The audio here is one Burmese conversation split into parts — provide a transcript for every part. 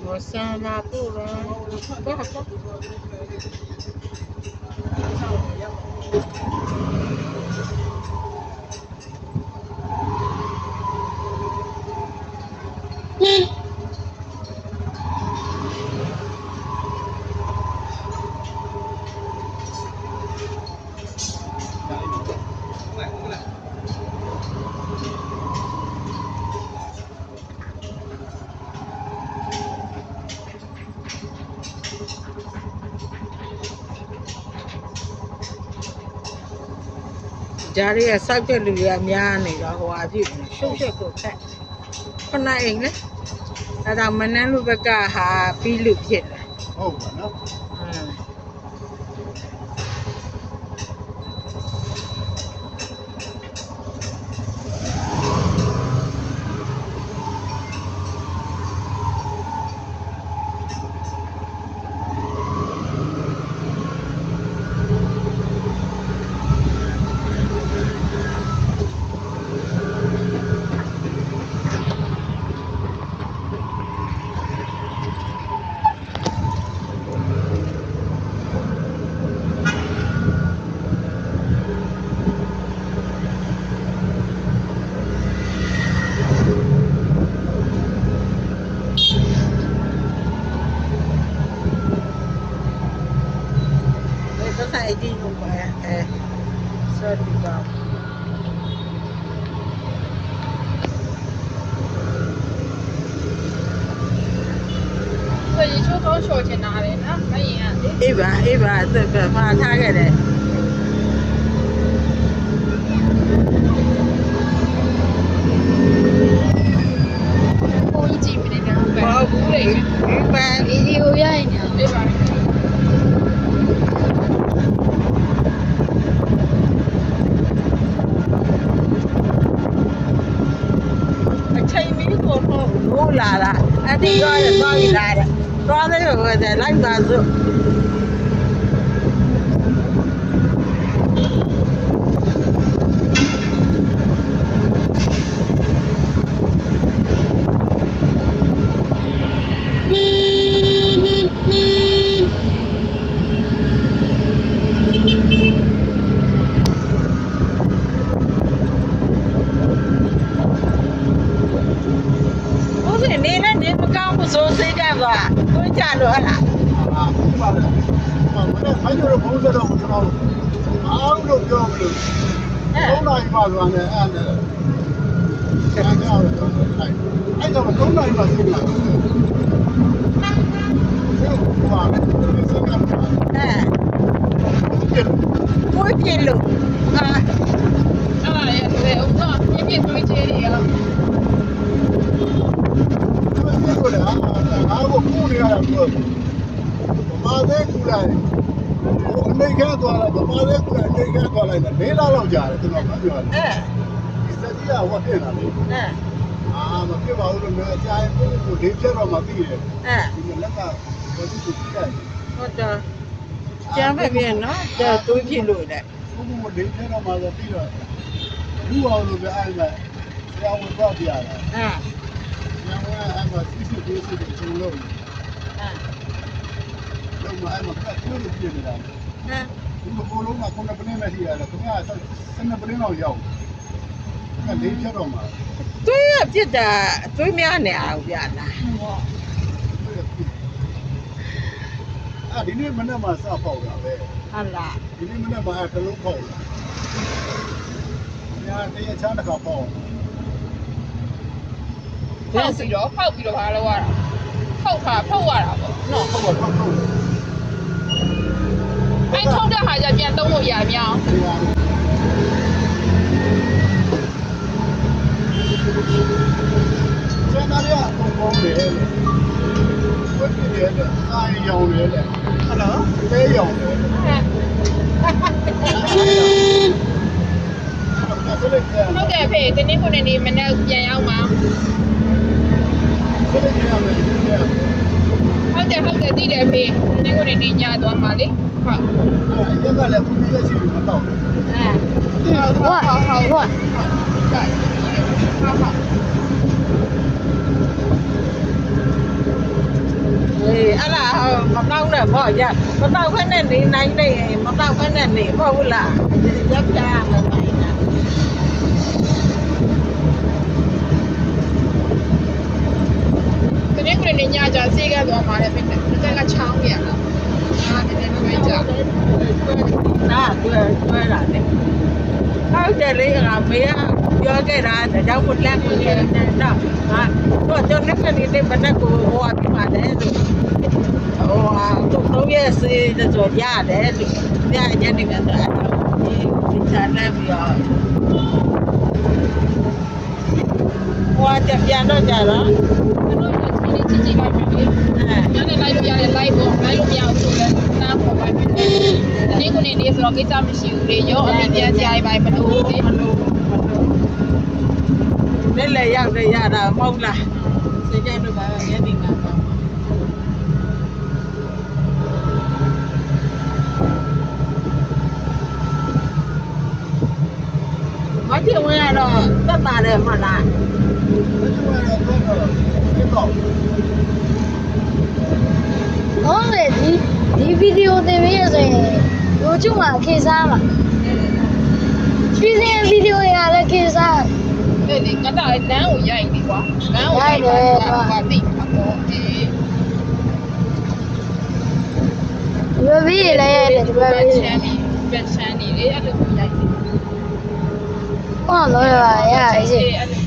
我上马步了，不好不。家里也少点လူရများနေတော့ဟိုအပြည့်ရှုပ်ရှက်ကိုခက်ခဏအိမ်လေအဲ့ဒါမနှမ်းလူဘက်ကဟာပြီးလူဖြစ်တယ်ဟုတ်ပါနော်အဲ့ဒီကိုပါဆော်ဒီပါ所以就都收钱拿的，那可以啊。အေးပါ这个မှာထားခဲ့တယ်我一斤没得两百。မဟုတ်ဘူးလေဒီပန်း一斤我要一两，对吧？အချိန်မီးကိုမိုးလာတာအတီးတော့သွားပြီလားတဲ့သွားတယ်ဟိုတဲ့လိုက်ပါစို့နေနဲ့နေမကောင်းဘူးဆိုစိတ်ကပါကိုကြလို့ဟလားဟုတ်ပါလေဟိုလည်းခိုင်းတော့ဘုံစတော့ကျွန်တော်အားလို့ပြောမလို့3နိုင်မှဆိုတာနဲ့အဲ့ဒါအဲ့တော့3နိုင်မှသိလားဟုတ်ပါလေကိုပြည့်လို့啊，对，我知道，面面对接的呀。ဟုတ်တယ်ဟာကိုကူနေရတာပြောဘာသေးကူလိုက်ဟိုအနေခဲသွားတာဘာသေးကူလိုက်အနေခဲသွားလိုက်တယ်၄လလောက်ကြာတယ်ကျွန်တော်ပြောတယ်ဒီစတိကဝတ်တင်တာလေမဖြစ်ပါဘူးလို့လည်းအကြိုင်ကိုလေးချက်တော့မသိတယ်ဒီလက်ကဘာသူကြည့်တယ်ဟုတ်တယ်ကျမ်းပဲပြန်နော်ဒါတွေးပြလို့လေဘုံဘုံလေးချက်တော့မှဆိုပြီးတော့ဘူးအောင်လို့ပဲအဲ့ဒါဆရာဝန်တော့ပြရတယ်ညောင်းအဲ့မှာစစ်စစ်လေးစစ်တွေလုံးလုံးတော့မှအဲ့မှာကတ်ထိုးလို့ပြနေတာဒီမကိုလုံးကခုနကပလင်းနဲ့ရှိရတယ်ခင်ဗျာ12ပလင်းတော့ရောက်အဲ့လေးချက်တော့မှာတွေးရပြစ်တာတွေးများနေအောင်ပြလားဒီနေ့မနေ့မှစပေါက်တာပဲဟုတ်လားဒီနေ့မနေ့မှတလုံးပေါက်တာညာတရားချမ်းတစ်ခါပေါက်ဖောက်ပြီးတော့ဘာလုပ်ရတာဖောက်ရတာပေါ့နော်ဟုတ်ပါဖောက်အဲ့ထုတ်တဲ့ဟာကြပြန်သုံးလို့ရမြောင်းကျန်တာရအကုန်ပေါင်းတယ်ဝတ်ပြည့်တယ်အာရောင်တယ်လေဟုတ်လားတဲရောင်တယ်ဟုတ်ကဲ့ဖေဒီနေ့ခုနေ့မနေ့ပြန်ရောက်မှာဟုတ်တယ်သိတယ်ဖေဒီနေ့ခုနေ့ညသွားမှာလေဟုတ်ရက်ကလည်းဘူးပြည့်ရှိမတော့ဟုတ် တော့ရမတော့ဖက်နဲ့နေနိုင်နေမတော့ဖက်နဲ့နေမဟုတ်ဘူးလားရပ်ပြရမယ်ပိုင်းတာ တနေ့ကနေ့ညကြစေးကသွားမှာလည်းပြတက်ကချောင်းပြရလားအားတည်းတွဲကြ နားတွဲတာလေဟုတ်တယ်လေငါမေးပြောခဲ့တာဒါကြောင့်မလက်ကိုနေတော့ဟာတော့ကျွန်တော်လည်းဘယ်နဲ့ကိုဟိုအပြပါလဲလို့ဟိုဟာတော့ရဲ့စေးတော့ရတယ်လို့ညညနေကတော့ဒီချာလည်းပြီးတော့ဟိုကပြန်တော့ကြတော့ ကျွန်တော်ချင်းချင်းလိုက်ပြီညနေလိုက်လို့ရတယ်လိုက်ပေါ့လိုက်လို့မရဘူးဆိုလည်းနားပေါ်ပါပြီဒီနေ့ကိုနေဆိုတော့ကိစ္စမရှိဘူးလေရောအမြင်ပြန်ကြရပါမလို့လေ လက်လက်ရောက်နေရတာမဟုတ်လားစေကြလို့ပါရဲ့ဒီကပါမတိဝင်ရတော့သက်တာတယ်မလား ဟုတ်တယ်ဒီဗီဒီယိုတင်ပြီးရဆိုရင်YouTube မှာခေစားမှာစီစဉ်ဗီဒီယိုရလည်းခေစား အဲ့ဒီကတာလမ်းကိုရိုက်ပြီကွာလမ်းကိုရိုက်တော့ကွာတိတ်ပါတော့ဒီ ဒီဘက်ပြီးလည်းရတယ်ဒီဘက်ပြီး ချမ်းနေပတ်ချမ်းနေလေအဲ့လိုရိုက်ပြီ ဟောတော့ရရအေးစေ အဲ့လို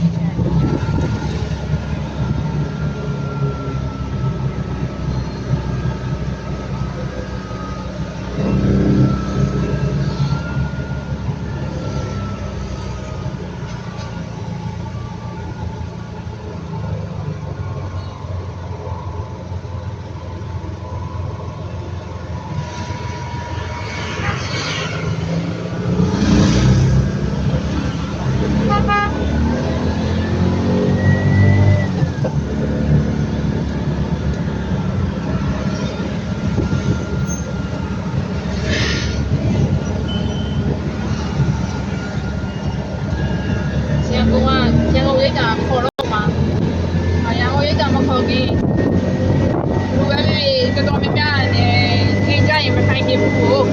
ရန်ကုန်ရိတ်တာခေါ်တော့မှာရန်ကုန်ရိတ်တာမခေါ်ပြီးလူပဲတော်တော်များများနဲ့ခင်းကြရင်မထိုင်ပြဘူး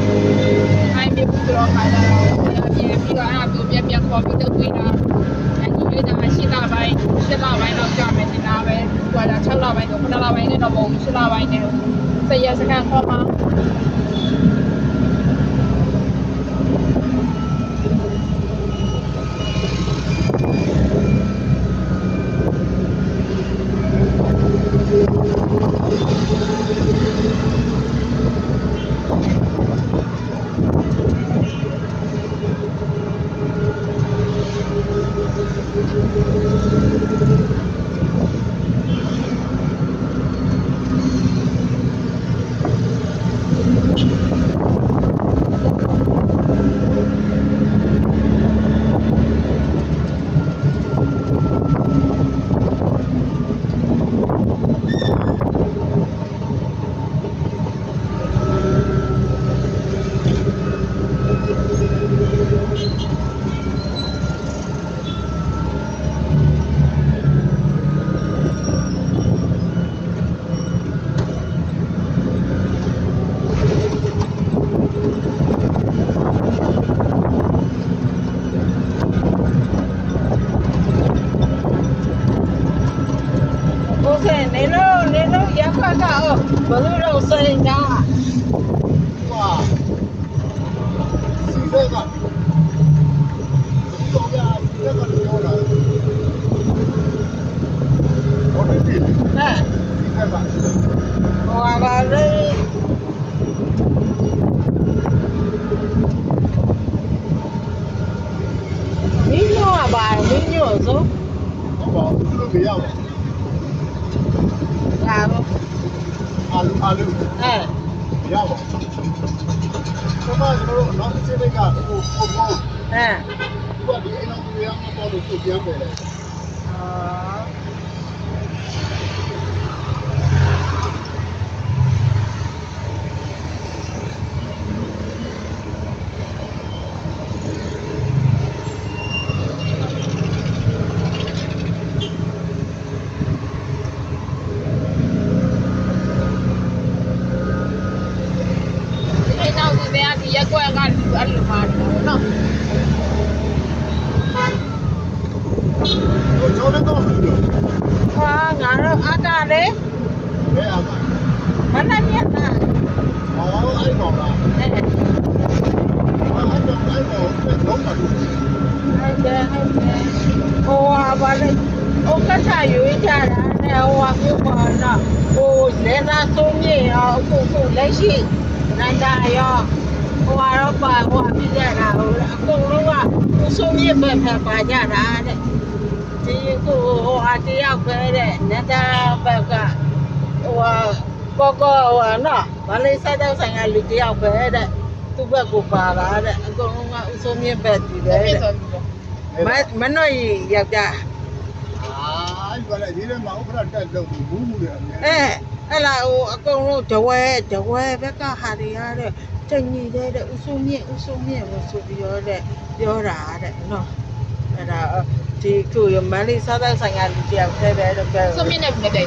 ထိုင်ပြဘူးဆိုတော့ခါကြတော့ပြန်ပြီးတော့အဲ့ဒါပြန်ခေါ်ပြီးတော့တွေ့တာအဲ့ဒီရိတ်တာ8လပိုင်းတော့ကြာမယ်တင်တာပဲဟိုက6လပိုင်းတော့9လပိုင်းနဲ့တော့မဟုတ်10လပိုင်းနဲ့ဆက်ရစကန်ခေါ်မှာနေလို့ရခွက်ကတော့ဘယ်လိုတော့စိန်တာ စီးတဲ့ကတော့ဗျာစီးတဲ့ကတော့လာဟောတယ်ဒီ ဟဲ့ စီးတဲ့က ဟိုပါလေမင်းတို့ကပါမင်းတို့ဆို ဟောပါဘူးလို့မရဘူး ဒါတော့ အာလူ ဟဲ့ ရပါဘူး။ကျွန်တော်နောက်တစ်ချိန်ကဟို ဟဲ့ ဒီအိမ်တော်ကြီးရမှာပေါ်လို့ပြန်ပဲလေ အော် ကွက်ကလူအဲ့လိုမှာနော် ကျောင်းတော့ဘူးလို့ ဟာငါတော့အကားလေ ဘယ်အောင် မနက်ညက်တာ ဟောအဲ့ကောင်လား အဲ အဲ့တော့လုံးပါလို့ ဟုတ်တယ်ဟိုဟာဘာလဲဟိုကစားရွေးကြတာနဲ့ဟိုဟာမျိုးပေါ်တော့ဟိုလဲသားဆုံးမြေရောအခုလက်ရှိနန္ဒာရောဟိုတော့ပါဟိုပြည့်ရတာဟိုအကုန်လုံးကဆုံးမြေပဲဖက်ပါကြတာတဲ့ဒီကိုဟိုအတယောက်ပဲတဲ့နန္ဒာဘက်ကဟိုကောဟိုနော်ဘာလဲစားတော့ဆိုင်ကလူတယောက်ပဲတဲ့သူ့ဘက်ကိုပါတာတဲ့အကုန်လုံးကဥဆုံးမြေပဲတည်တယ်တဲ့မနှော့ရယောက်ျား အဲ့ဘာလဲဒီထဲမှာဥပဒေတက်တော့ဘူးမှုတယ်အများ အဲ့လာဟိုအကုန်လုံးတဝဲဘက်ကဟာတွေရတဲ့တညီတဲ့ဥဆုံးမြင့်လို့ဆိုပြီးပြောတာတဲ့နော်အဲ့ဒါဒီကိုရမလေးစားတဲ့ဆိုင်ကလူတယောက်တည်းပဲတော့ပြော ဆုံးမြင့်နေပြီတဲ့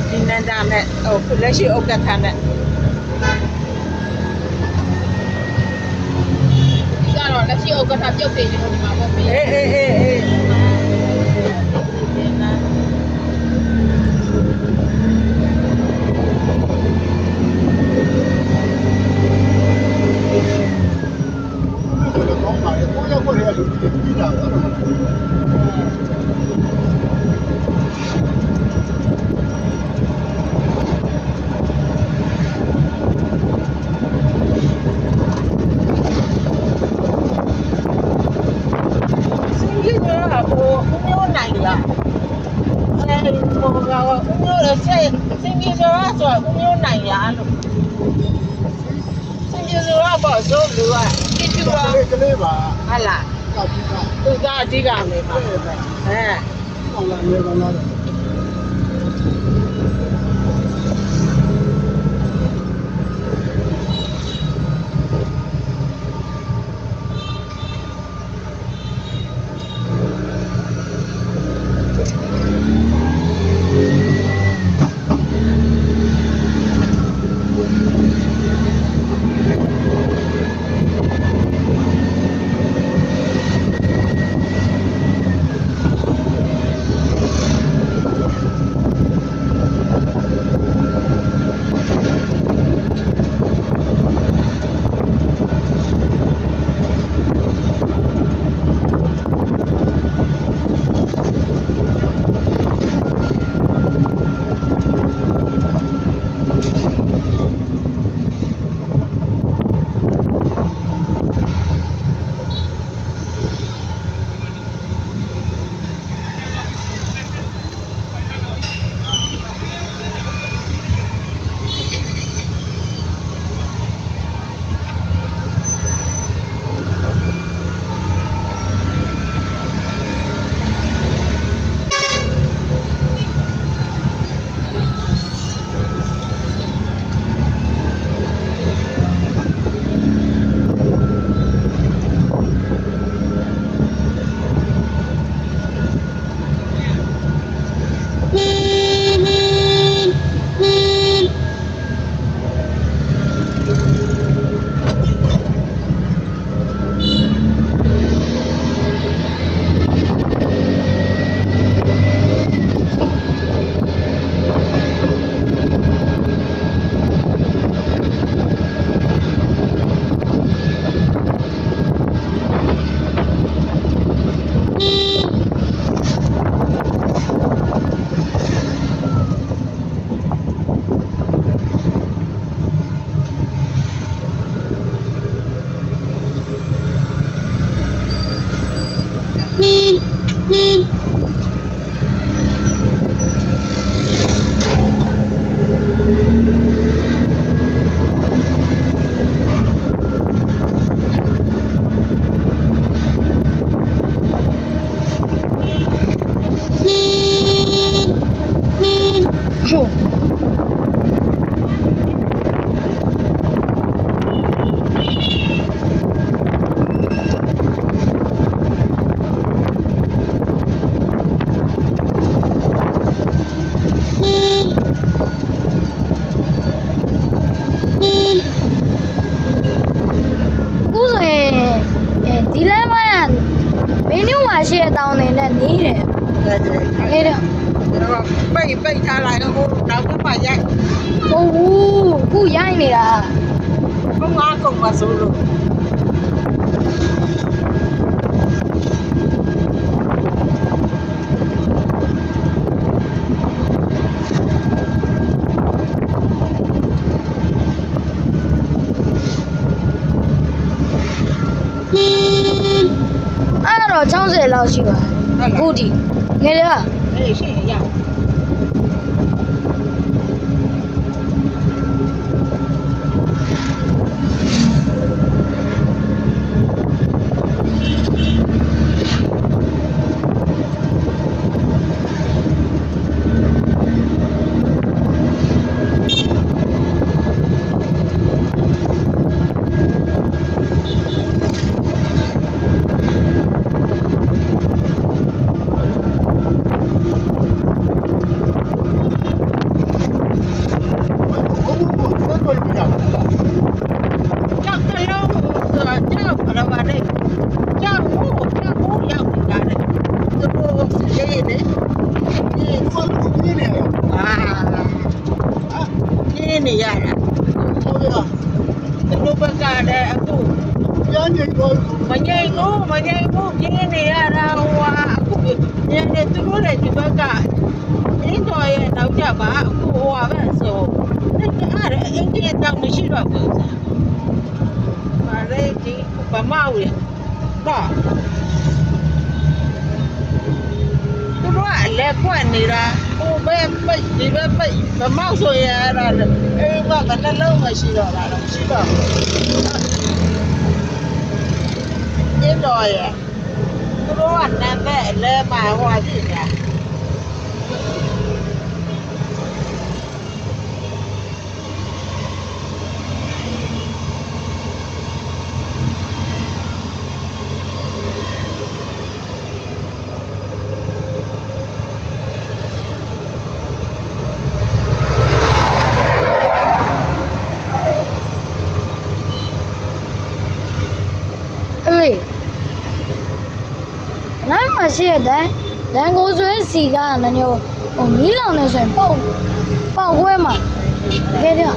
ဒီနန္ဒာနဲ့ဟိုလက်ရှိဥက္ကဋ္ဌနဲ့ ဒီကတော့လက်ရှိဥက္ကဋ္ဌပြုတ်နေတယ်ဒီမှာပေါ့မင်း အေးတော့ကောင်းပါလေကိုရောက်ခွင့်ရလို့ဒီတာတော့ စင်ကြီးကဟိုမျိုးနိုင်လားအဲ့ဟိုကမျိုးဆက်စင်ကြီးဆိုတာဆိုမျိုးနိုင်လားလို့စင်ကြီးဆိုတာပေါ့ဆိုလူကတိကျတော့ ကလေးပါ ဟာလား ကပ်ပြီးသား သူကအဓိကမေးပါဟဲ့ အောင်လာနေပါလား က အေးတော့ ပိတ်ထားလိုက်ဟိုနောက်ထပ်မှရိုက် ဟုတ်ဘူးခုရိုက်နေတာ ဘုံငါကုန်ပါဆိုလို့ အဲ့တော့60လောက်ရှိပါခုဒီငယ်ရ အေးရှင်းရ ဟုတ်ဘူးဆက်တွေ့ပြရမှာ ကြောက်တလုံးကြောက်ရပါတယ်ကြောက်ဖို့ရောက်နေတာလေသူတို့ရေးနေ ဒီဖတ်ကိုပြနေရ အာရေးနေရတာ ဟုတ်ရ သူတို့ဘက်ကလည်းအခု ပြန်ကြည့်တော့ မငိမ့်ဘူးပြင်းနေရတာဟိုအခုညနေသူတို့လည်းဒီဘက်ကရင်းတော်ရဲ့နောက်ကြပါအခုဟိုပဲဆိုအဲ့ဒါအင်ဂျင်တောင်မရှိတော့ဘူး။မာလေးဒီဗမောက်ရတော့သူတို့ကလည်းကွက်နေတာဟိုပဲပိတ်ဒီပဲပိတ်ဗမောက်ဆိုရတာအိမ်ကဘယ်နှလုံးမရှိတော့တာတော့ရှိတော့ရင်းတော်ရဲ့သူတို့ကနာမည်လဲမှာဟိုကြည့်နေတာအေးနိုင်မရှိတဲ့ဒန်ကိုဆွဲစီကလည်းမျိုးဟိုမီးလောင်နေဆိုရင်ပေါက်ခွဲမှာခဲတဲ့ ဟ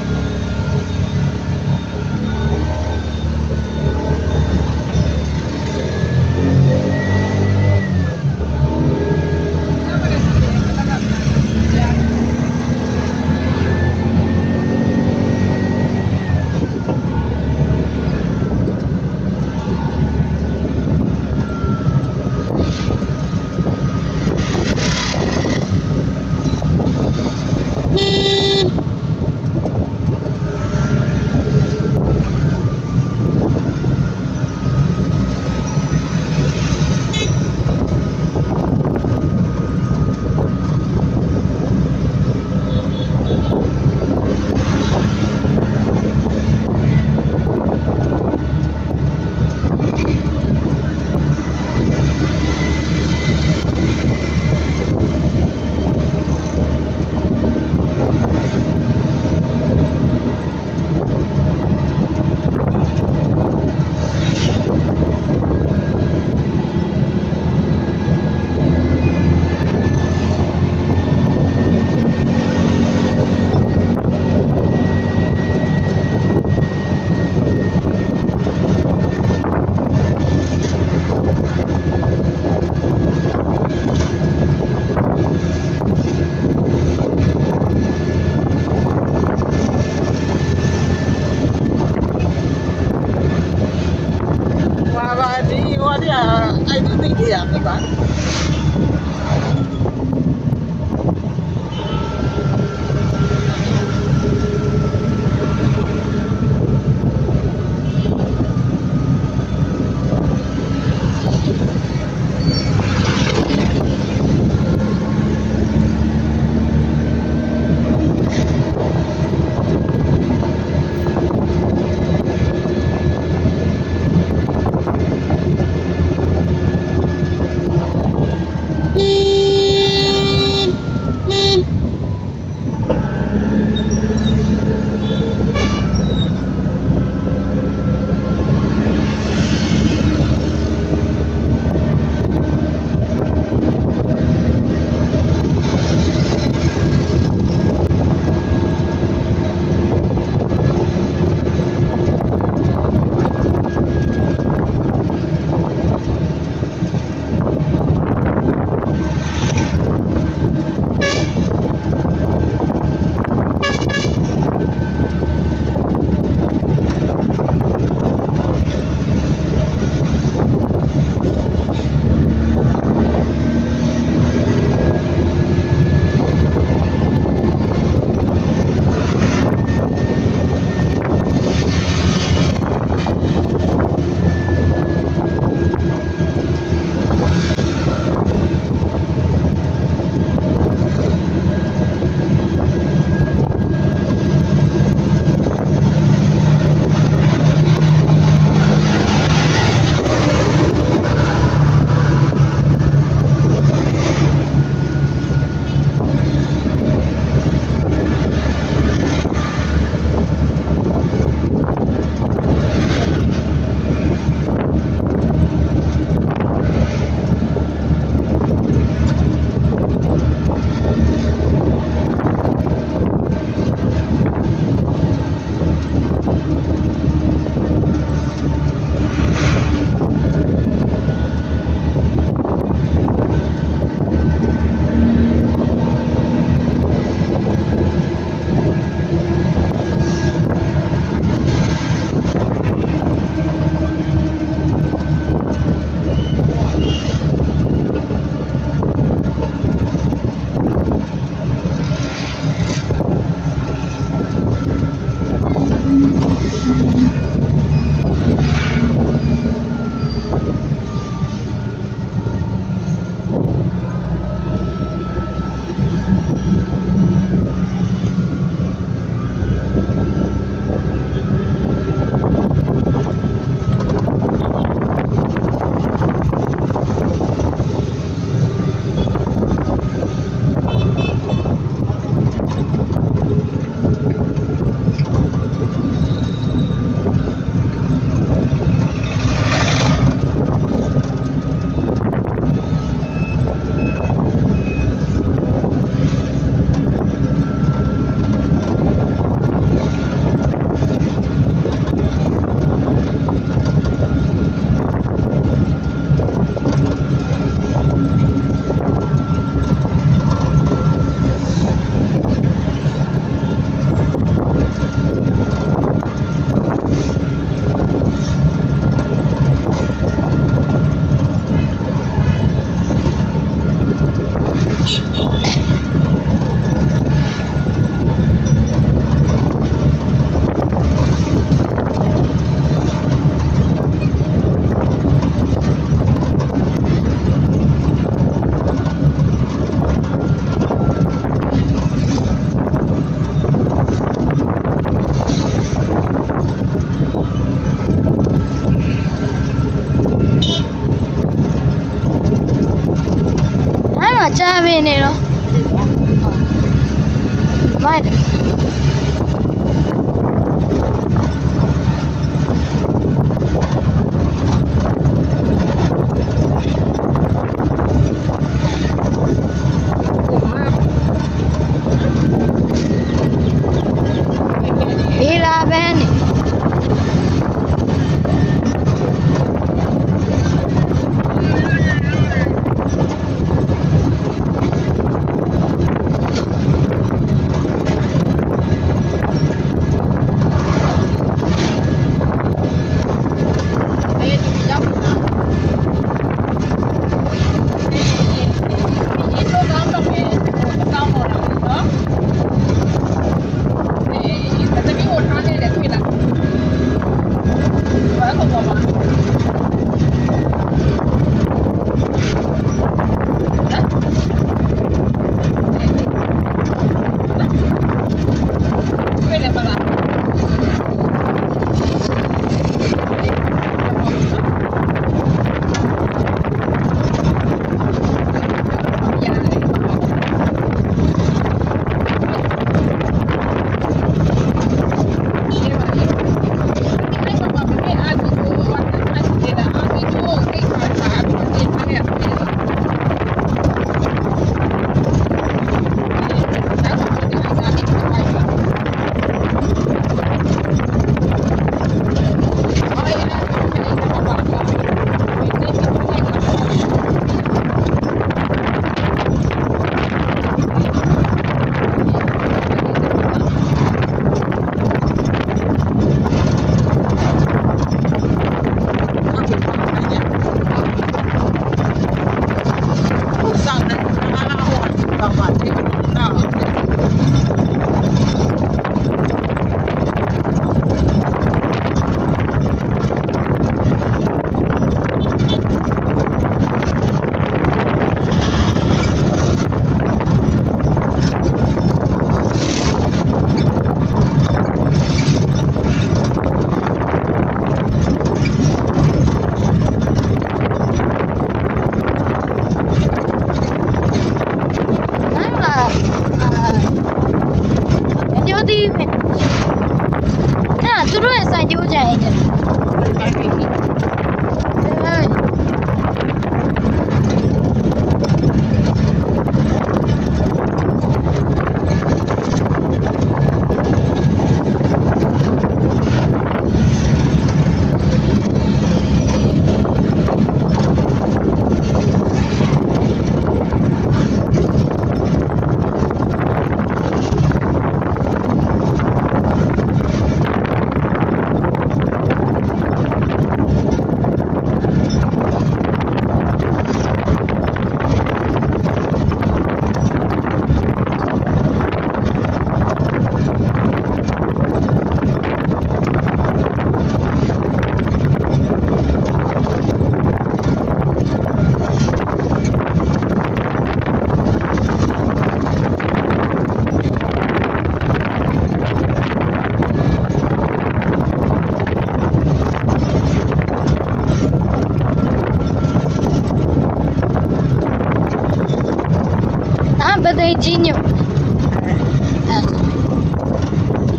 ကြီးညွတ်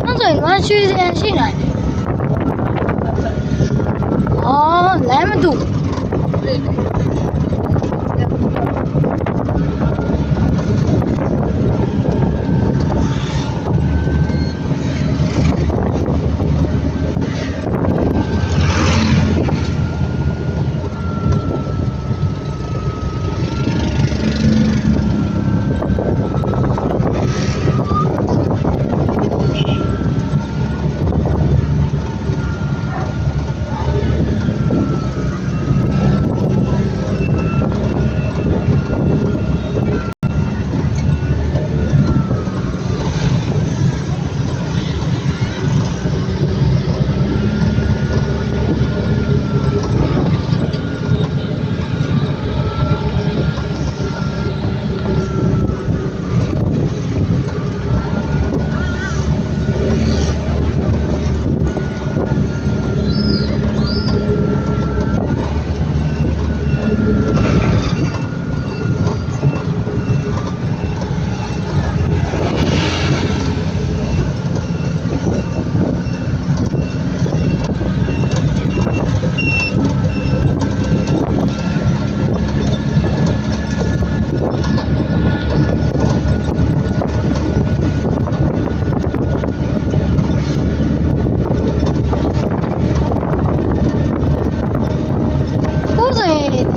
အဲ့ဆိုရင်ငါရွှေစံရှိနိုင်တယ်အော်လမ်းမတူ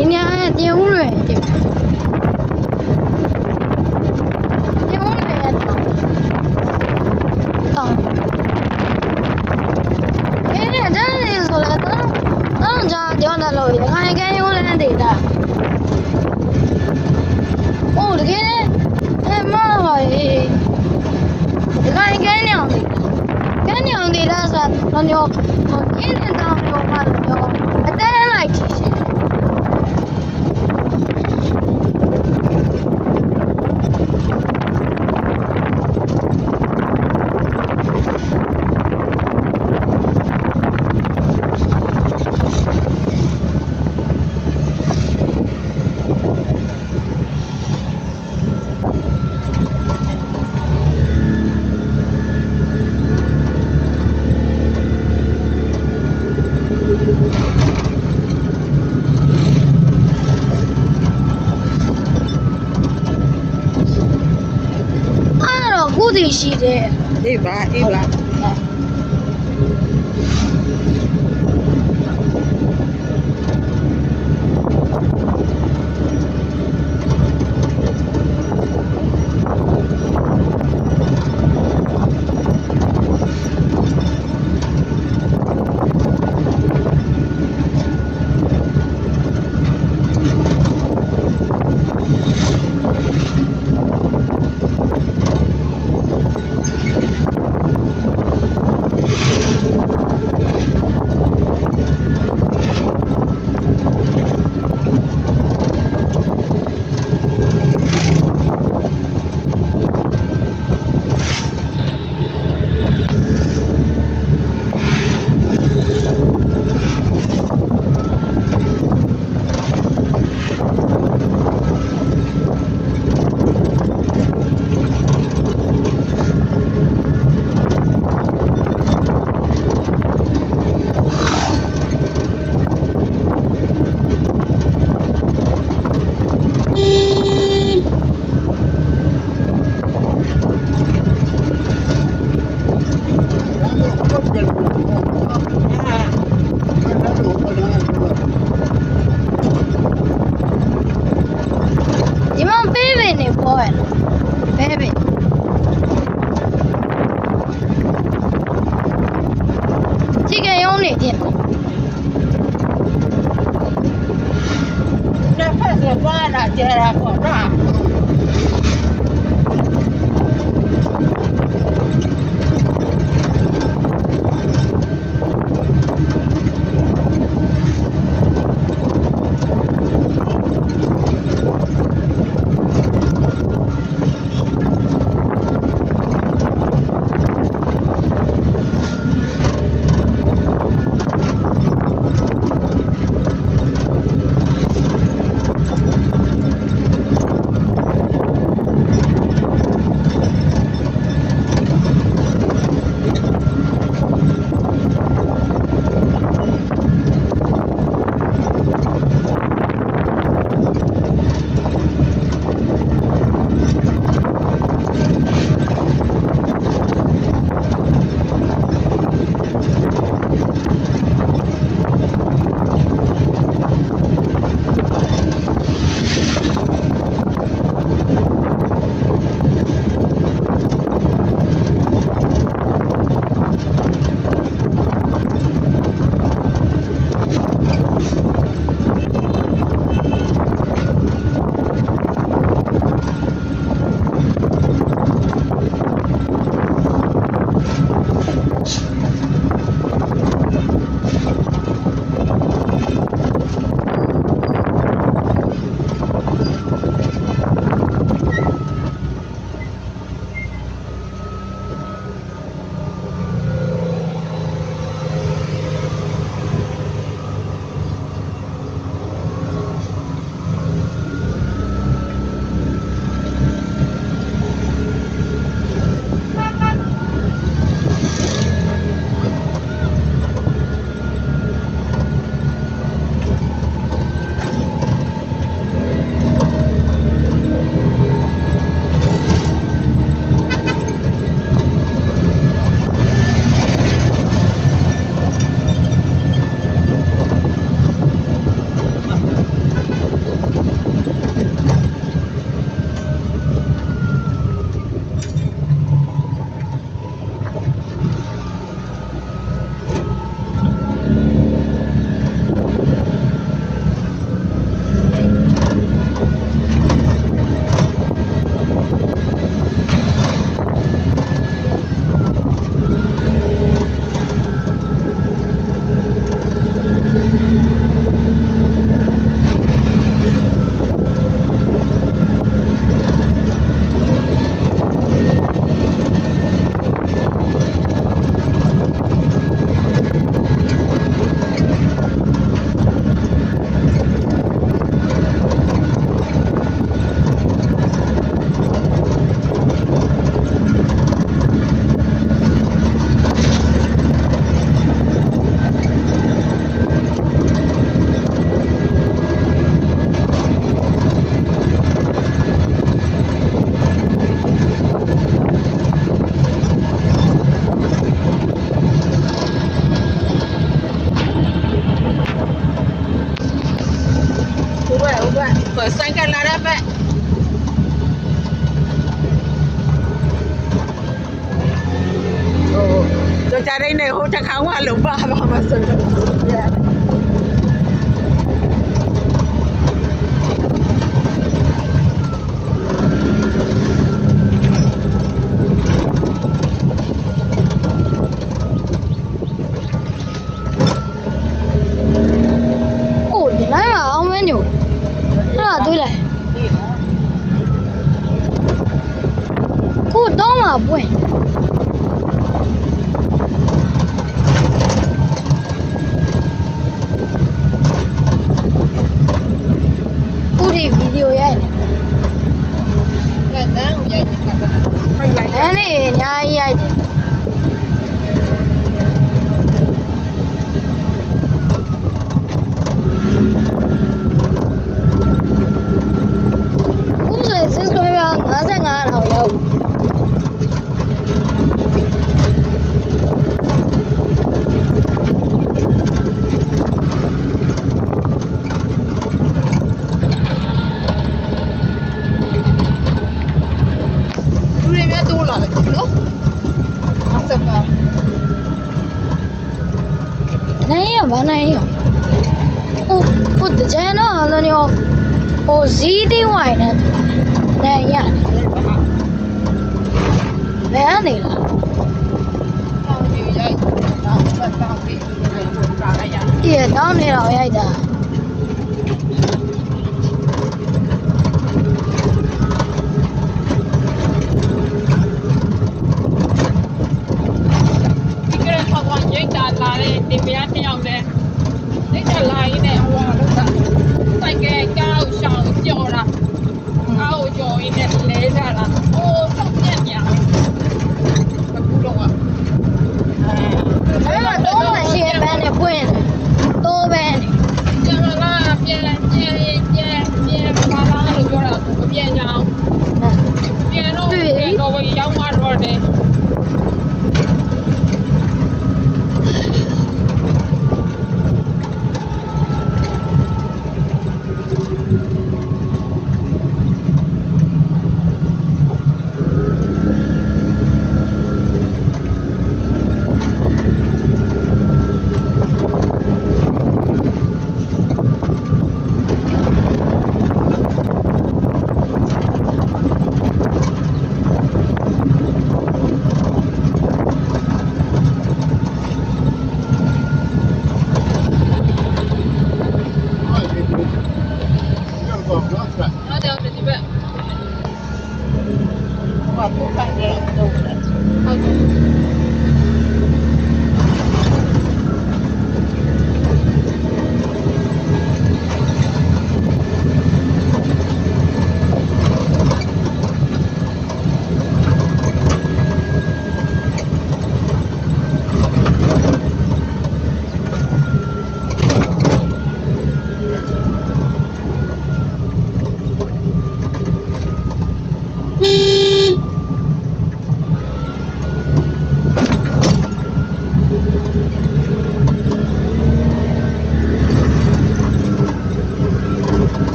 ဒီညတင်ဦးလွယ်တင်တင်ဦးလွယ်တောင်းအဲ့ဒါဒါလေးဆိုတော့ကြာကြောင်းတယ်လို့ရခိုင်ကဲရုံးလန်းဒေတာအိုးတကယ်အဲ့မပါရေရခိုင်ကဲညောင်းဒေတာဆိုတော့ညောအင်းတောင်းတော့မှတော့အတန်းလိုက်ချင်ခုတည်ရှိတယ် အေးပါအေးပါ နေပြင်နှစ်ဖက်ဆိုပါတာကျဲတာပေါ့နော် လိုကြတဲ့နဲ့ဟိုတစ်ခေါင်းကလုံးပါပါမဆိုလို့ဒီလိုင်းအောင်မညိုဟာတွေ့လိုက်ကိုတော့မှာပွင့်ဦးဒီဗီဒီယိုရိုက်နေအဲ့ဒီညာရိုက်တယ်ဦးဆိုစစ်စကွဲက55လောက်ရောက်နိုင်ရဘာနိုင်ရဟိုတကြမ်းတော့လည်းညဟိုဇီးတင်းဝိုင်နဲ့နိုင်ရဘယ်ကနေလားဒီတောင်းနေတော့ရိုက်တာဒီပြားတစ်ယောက်နဲ့လက်ချလာရင်းနဲ့ဟိုလောက်တာစိုက်ကဲကောက်ရှောင်းကြော်တာကောက်ကြော်ရင်းနဲ့လဲကြတာဟိုဆောက်ပြက်ညာအခုတော့အဲ့တော့မရှိဘဲနဲ့ပွင့်တော့ပဲကျမလာပြန်ပါလားလို့ပြောတာမပြန်ကြအောင်ပြန်တော့ရောက်မှတော့တယ်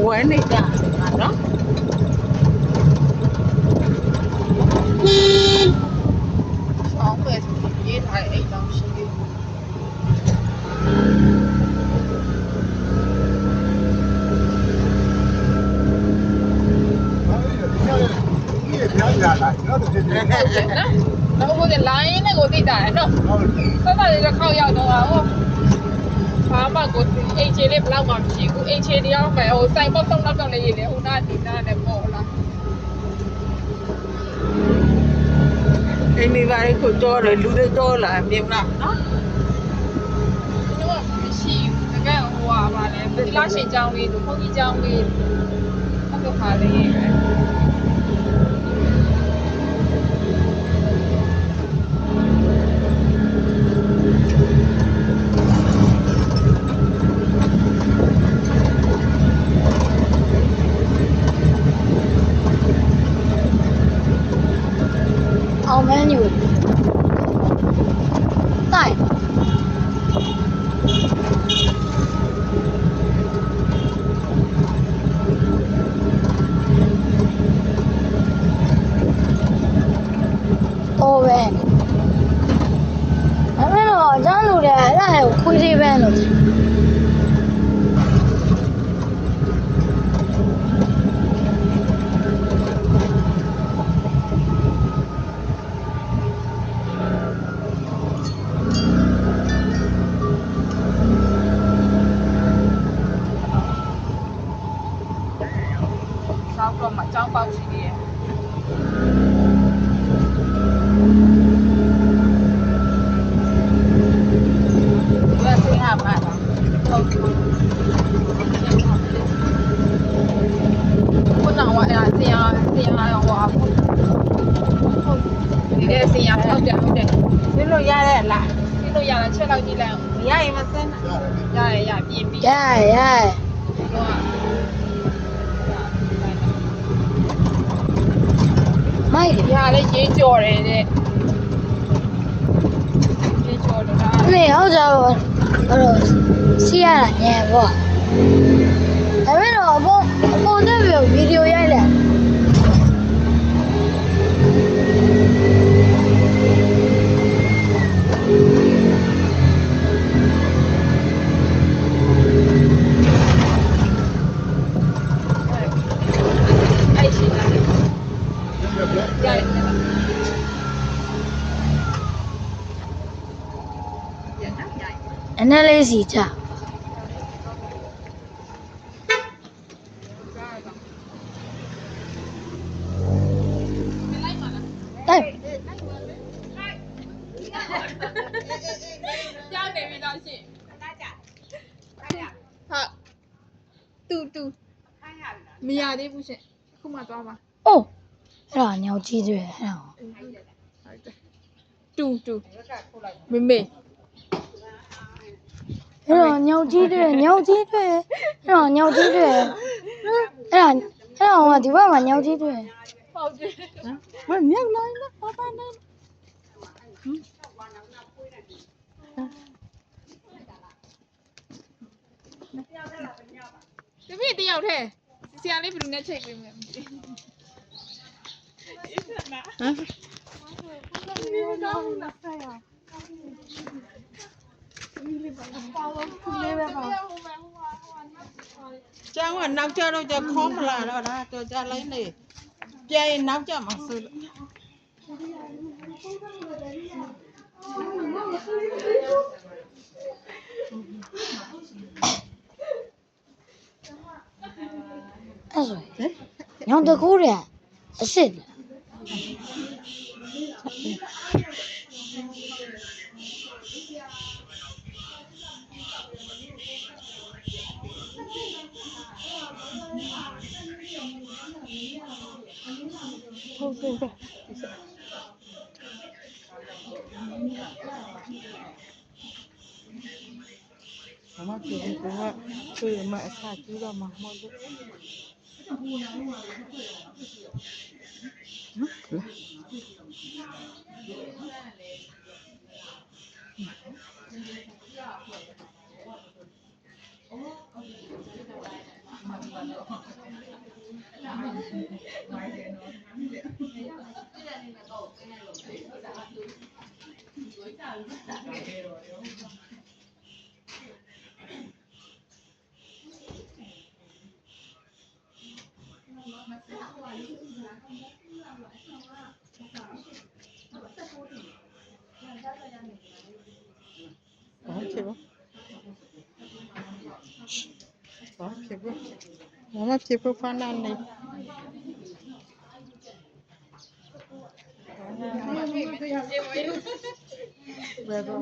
ဝဲနေကြတယ်နော် ဆောင်းပဲရေးထားတဲ့အိမ်တောင်ရှိသေး ဒီကနေ့ပြန်လာလိုက်နော်ဒီနေ့ နော်ဘိုးကလိုင်းနဲ့ကိုတိတာနော် ဟုတ်တယ် ဆက်ဆက်လေးတစ်ခေါက်ရောက်တော့ဟောဘာမှကိုအိမ်ချေလေးဘလောက်မှမရှိဘူးအိမ်ချေတယောက်ပဲဟိုစိုက်ပေါက်တော့လေးရေးလေဟိုနာဒီနာနဲ့ပေါ့လား အိမ်နေပါလေကိုကြောတယ်လူတွေကြောလာမြင်လားနော် တို့ကမရှိဘူးတကယ်ဟိုဟာပါလေဒီလားရှင်ကျောင်းလေးတို့ဘုန်းကြီးကျောင်းလေးအဲ့လိုခါလေးပဲ အောင်မန်းညိုတိုက်တော့ပဲအဲ့တော့အကျန်းလူတွေအဲ့ဒါကိုခွေးသေးပဲလို့ ဆောက်တော့မှကျောင်းပေါက်ရှိသေးတယ် ဘာသိဟာပါလား ဟုတ်ကဲ့ခုနကအဲ့ဒါဆရာဟိုဟာဟုတ်ဒီတဲ့ဆရာဟုတ်တယ် သိလို့ရတဲ့လား ဒီလိုရတာချက်လောက်ကြည့်လိုက်အောင် မရရင်မစမ်းနဲ့ ရပြင်ပြီး ရရ တော့ မိုက် ရလေရေးကြော်တယ်တဲ့ရေးကြော်တော့ဒါ နေဟုတ်ကြပါအဲ့တော့စီးရတာညံပေါ့အဲ့တော့အပေါ်တဲ့ဗီဒီယိုရိုက်လိုက် အဲ့ရှိတာရတယ် အနက်လေးစီချတိုက် ကြောက်နေပြီတော့ရှင်ဟုတ်တူမရသေးဘူးရှင်အခုမှသွားပါ အိုးအဲ့ဒါညောင်ကြီးတွေအဲ့ဒါ တူမေမေ အဲ့တော့ညောင်ကြီးတွေအဲ့တော့ညောင်ကြီးတွေအဲ့တော့ဒီဘက်မှာညောင်ကြီးတွေ ဟုတ်တယ် မမြောက်လိုက်လားဘာပါနဲ့ တပည့်တယောက်တည်းဆရာလေးဘယ်လိုနဲ့ချိန်ပေးမလဲမသိဘူး ကျောင်းကနောက်ကျတော့ခေါမလာတော့လားတော်ကြလိုက်နေပြန်ရင်နောက်ကျမှာဆိုလို့ အဲ့ဆိုညောင်တကူတွေအစ်စ်ဟုတ်ကဲ့ပဲမမပြောရင်ကချွေမအစားကြည့်တော့မှမဟုတ်ဘူး ဖြစ်ဘူးဘာဖြစ်ဘူးမမဖြစ်ဘူးဖမ်းနေနေဘယ်တော့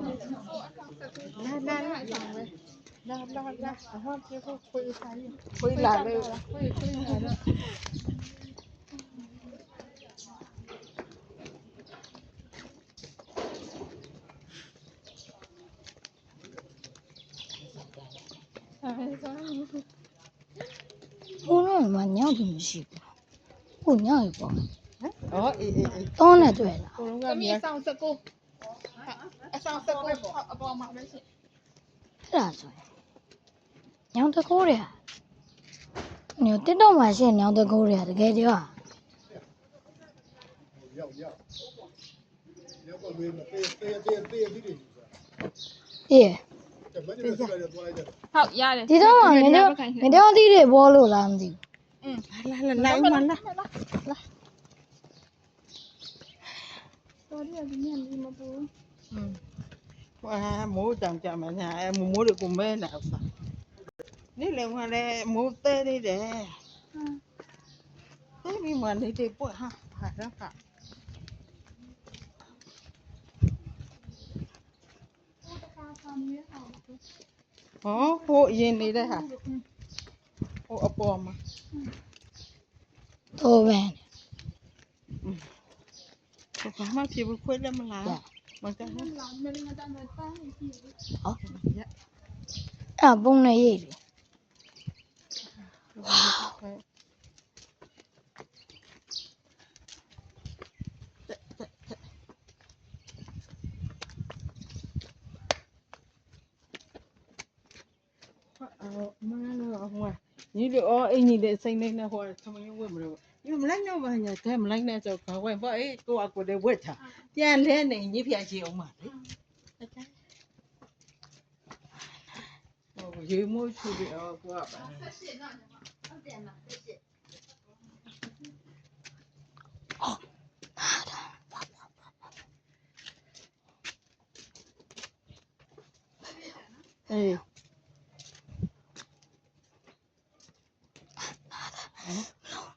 လာဟောဖြစ်ဘူးခွေးဆိုင်ခွေးလာလေခွေးလာတော့ဘုံတော့မှညောက်တယ်မရှိဘူးကိုညောက်ရပေါ့ အော်အေး တောင်းနဲ့တွေ့လား ကိုလုံးက သမီး မြ အဆောင်19အဆောင်19အပေါ်မှာပဲရှိ အဲ့ဒါဆိုရင်ညောင်တကိုးတွေဟာညတက်တော့မှရှင်းညောင်တကိုးတွေဟာတကယ်ကြော ရောက်ပါမေးတေးဒီဒီ အေး တမန်ကျတော့သွားလိုက်တယ် ဟုတ်ရတယ် ဒီတော့မှငါတို့သီးတွေပေါ်လို့လားမသိဘူး လာဦးမလား တော်တယ်ဒီနေ့မပူ မိုးတောင်ကြမှာညာမိုးတွေကိုမဲနေအောင်စားနေ့လည်းဝင်လဲမိုးတဲနေတယ်တဲပြီးမှနေပွက်ဟာတော့ဟာဟောဟိုရင်နေတဲ့ဟာဟိုအပေါ်မှာ တော့ပဲ ဘာမှဖြစ်ဘူးခွေးလည်းမလားမကဟ လာမင်းမတမ်းမပန်းနေပြီ အဲ့ပုံနဲ့ရေးတယ် မလို့ဟိုညီတို့အော်အင်ကြီးတဲ့စိတ်နေနဲ့ဟိုသမီးဝတ်မလို့ညမလိုက်တော့ဘာညာတဲမလိုက်နဲ့ဆိုခေါ်ဝဲပေါ့အေးကိုအကိုလည်းဝတ်ချပြန်လဲနေညဖျားရှိအောင်ပါလေဟိုရေမိုးချူပြီးအော်ကိုကပါအေး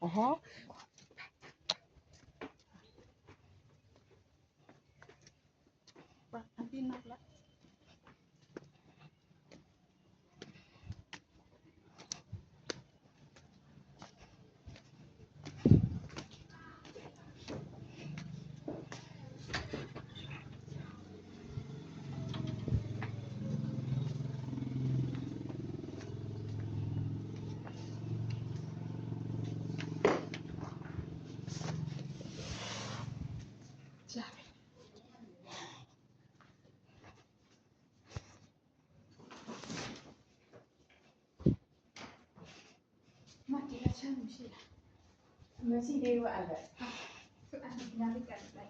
哦，把安迪拿来。မရှိသေးဘူးအဲ့ဒါအဲ့ဒါနားလိုက်လိုက်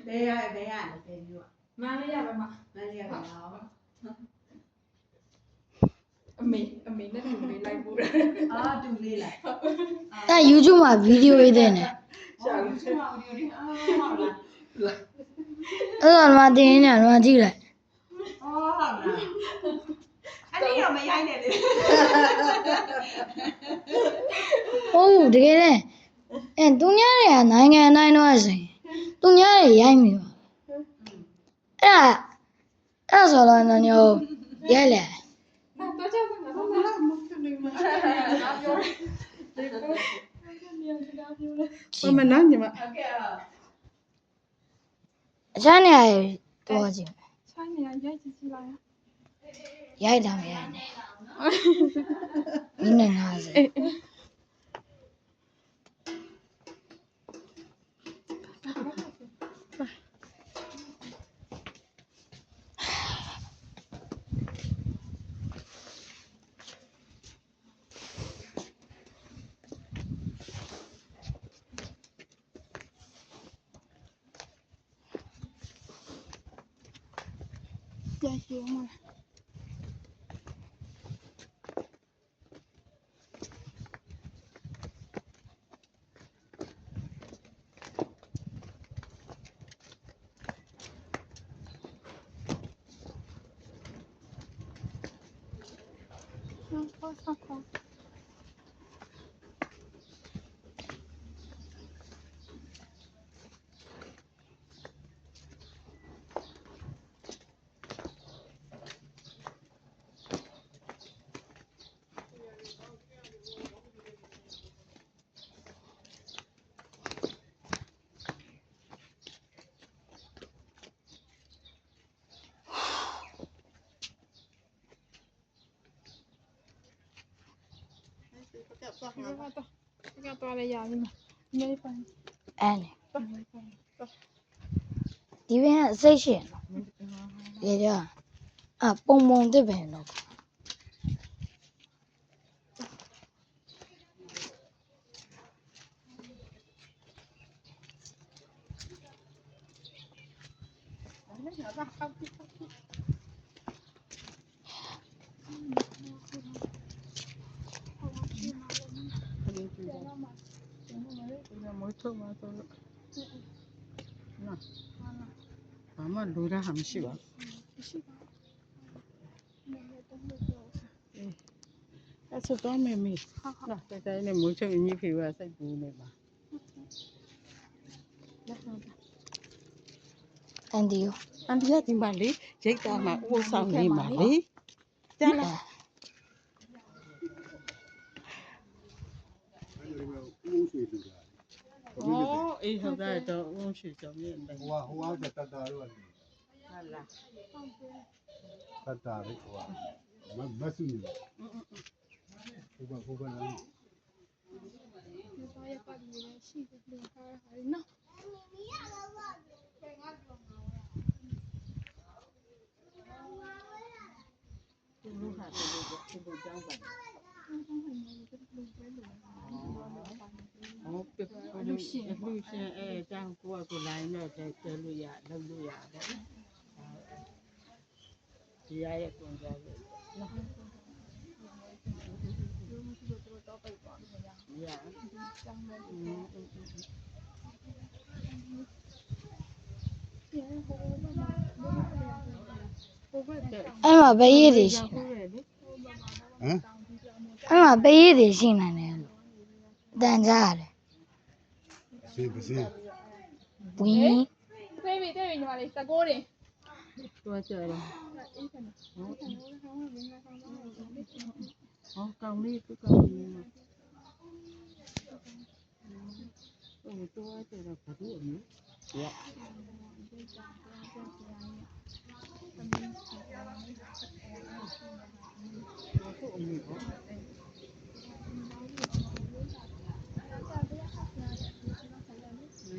ဘယ်ရမျိုးမန်းလေးရပါမမန်းလေးရပါအမေနဲ့တူလေးလိုက်ပို့တယ်အာတူလေးလိုက် အဲ့ YouTube မှာဗီဒီယိုရေးတဲ့နဲ့ ရှာလို့ ဟုတ်လား အဲ့ဒါမှတင်နေတယ်မှကြည့်လိုက် ဟုတ်လားအဲ့ဒီတော့မရိုက်နဲ့လေ ဟုတ်တကယ်နဲ့သူများတွေကနိုင်ငံတိုင်းတော့ဆိုရင်သူများတွေရိုက်မိပါအဲ့ဆိုတော့ညိုရိုက်လေ တော့ကြောက်မှာတော့မလားမဖြစ်နေမှာအားပြောတယ်ဒီကို မနာညီမ ဟုတ်ကဲ့ အချမ်းနေရတော့ကြည့် ဆိုင်နေရိုက်ကြည့်ကြည့်လိုက် ရိုက်တာမရိုက်နဲ့မိနစ်50 ပြန်ရှင်းမှာဆောက်ခေါ်သွားလေရပြီမနေပိုင် အဲ့လေဒီဘင်းကစိတ်ရှင်ရေကြပုံပုံတစ်ပင်တော့ မထုတ်မှာတော့နော်ဘာမှလိုတာဟာမရှိပါအဲ့ဆိုတော့မေမေနော်တဲ့တိုင်းနဲ့မိုးချုပ်ညီဖေကစိတ်ပူနေပါ အန်ဒီယို အန်ဒီကဒီမှာလေရိတ်တာမှာဥပုသ်ဆောင်နေမှာလေကြားလား ဦးရွှေလူတာ 哦，哎，好在都我去叫面的， ဟိုကတတတာတော့ 好啦， တတတာလေဟိုကမဆုနေဟိုကလည်း သွားရပါတယ်ရှိတယ်ပြန်ထားရတယ်နော် 这路还是这个讲吧。哦，路线哎，这样过来呢，在路呀，路呀的，底下也公交的，呀， အဲ့မှာဘေးရည်တွေရှိ ဟမ် အဲ့မှာဘေးရည်တွေရှိနေတယ်လို့တန်ကြရတယ် စေပစေ ဝင်း တွေ့ပြီညီမလေး19တင် 多少了？哦，讲你不讲你嘛？多少了？不多呢。呀。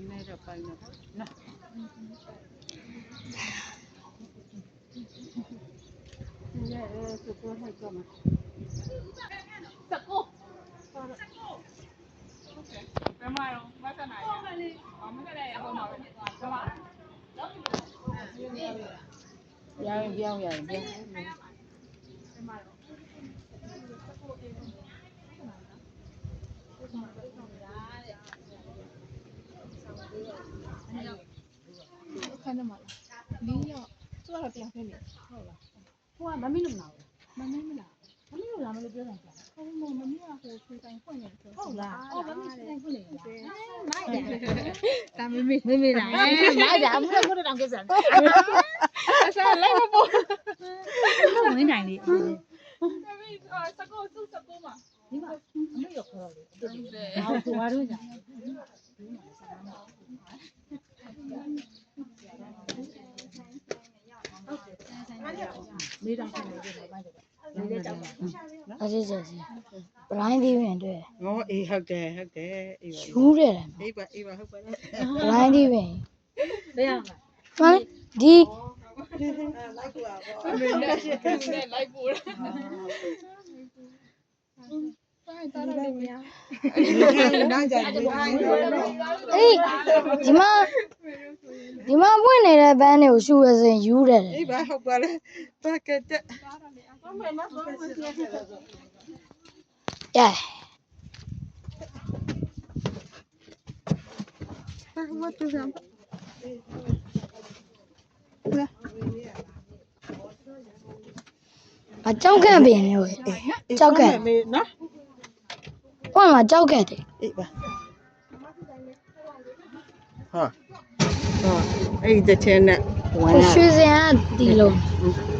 那个办的，那。现在是多少个嘛19ဘယ်မှာရောမဆန်နိုင်ဘူး။မကလည်းဟိုမှာပဲ။ဘယ်မှာ။ 要不要？ ခဏမှ4ရောက်သူကတော့တရားခဲ့လေဟုတ်လားဟိုကမမင်းလို့မလားမမင်းမလားမမင်းလို့လားမလို့ပြောတာကြာဟုတ်မမမင်းကဟိုဆွေဆိုင်ဖွင့်နေတယ်ဟုတ်လားအော်မမင်းဆွေဆိုင်ဖွင့်နေလားမိုက်တယ်ဒါမမင်းလားမိုက်တာအမှုလို့တောင်ကိစ္စအစားလိုက်မပေါ်ဝင်နိုင်လေမမင်းစကောစုစကောမှာဒီမှာအမေရောက်ခေါ်တယ်ဟုတ်တယ်ဟောသူကတော့ကြာလေးတောင်ဆက်နေကြပါလေးလေးတောင် အဲ့ဒီကျစီဘရိုင်းဒီဝင်တွေ့ 哦，哎，好的，好的，哎 ယူတယ် 吧，哎吧，好吧。 ဘရိုင်းဒီဝင် ဘယ်ရမှာ ဟမ်ဒီ မင်းနဲ့လိုက်ပို့တာတိုင်းတာရတယ်မရ 那家里。 အေးဒီမှာ ဒီမှာပွင့်နေတဲ့ဘန်းတွေကိုရှူရစင်ယူတယ် အေးပါဟုတ်ပါလေပါကတဲ့မမမမ ။ရဲ မတူရမ်း အကြောက်ကန့်ပင်နေဝေကြောက်ကန့် မေနော် ဟိုမှာကြောက်ကန့်တယ် အေးပါဟာအဲ့ဒီတစ်ချက်နဲ့ဝင်လာ ရွှေစင်ကဒီလို ဟ